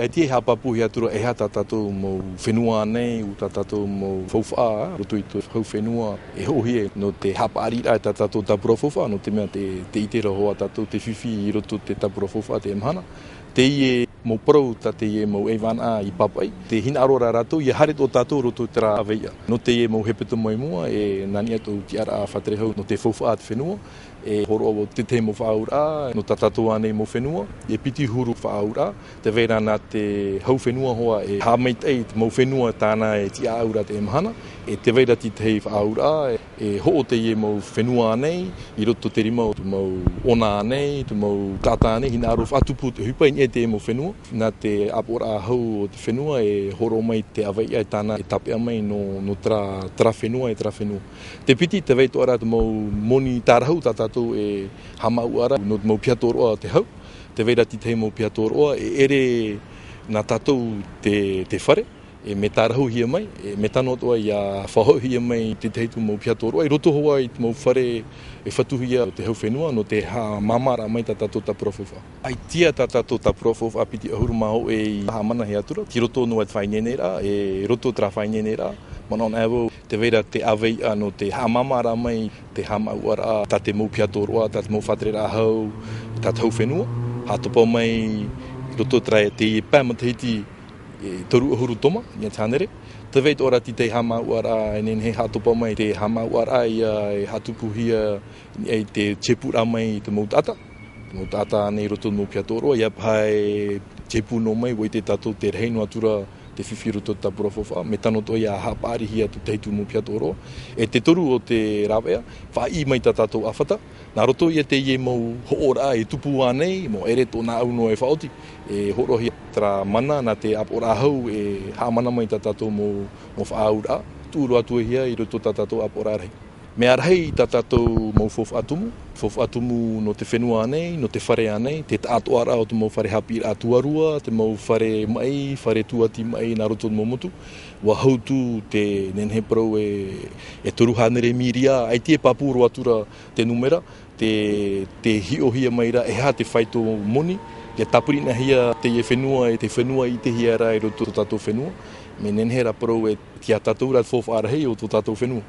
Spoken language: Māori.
ai te hapapu hia tura e hata tātou mo whenua nei, u tātou mo whauwha, roto i tō hau whenua e hohie no te hapa arira e tātou tapura whauwha, no te mea te itera hoa tātou te whiwhi i roto te tapura whauwha te emhana. Te ie mo parau ta te ie mo ewana i papai. Te hina arora rātou, i haret o tātou roto te rā aveia. No te ie mo hepeto mai mua, e nani atu Tearii ALPHA no te whauwha te whenua. E horo o te mo whaura, no tātou anei mo whenua. E piti huru whaura, te veira nā te hau whenua hoa e hāmeitei mo whenua tāna e ti aura te emhana. E te veira ti te hei whaura, e ho te ie mo whenua anei, i roto te rima o tu mo ona anei, tu mo tata anei, hina aro whatupu te hupai e te mo whenua. Nā te apora hau o te whenua e horo mai te aveia e tāna e tapea mai no tra whenua e tra whenua. Te piti te veito ara te mo moni tārahau tātou e hamau ara no te mo piatoroa te hau. Te veira ti te mo piatoroa e ere nā tātou te whare. E me tārahau hia mai, e me tanotoa i a whahau hia mai te teitu mo piatoroa. I roto hoa i te mo whare e whatuhia o te hau whenua no te ha mamara mai tātou tapura whauwha. Ai tia tātou tapura whauwha piti ahuru maho e i hamana hea tura. Ti roto no at whainenera, e roto tra whainenera. Mana on evo te veira te aveia no te ha mamara mai, te ha mauara, tā te mo piatoroa, tā te mo whaterera hau, tā te hau whenua. Ha topa mai roto tra te pāmatahiti e toru ahuru toma, ia tānere. Te veit ora ti te hamauara, e nen he hatopa mai te hamauara e hatupu hia e te chepura mai te mautata. Te mautata nei roto no piatoroa, ia pai chepu no mai, woi te tātou te reino atura te whiwhi roto tapura whawha. Me tanoto ia hapari hia te teitu no piatoroa. E te toru o te rawea, whai mai tātou awhata. Nā roto ia te ie mo hoora e tupu anei, mo ere tō nā auno e whaoti. E horohi tra mana nā te apora hau e hāmana mai tātou mo whaaura. Tūro atu hia i roto tātou apora rei. Me arhei tātou mo whawhatumu. Whawhatumu no te whenua anei, no te whare anei, te tātou ara o te mo whare hapi atuarua, te mo whare mai, whare tuati mai nā roto mo motu. Wa hautu te nenhe parau e toru hanere miria, ai tie papuro atura te numera, te hiohia maira e ha te whaito moni, te tapurina hia te whenua e te whenua i te hiara e roto tātou whenua. Me nenhera parau e tia tātou rat whawha arahei o tō tātou whenua.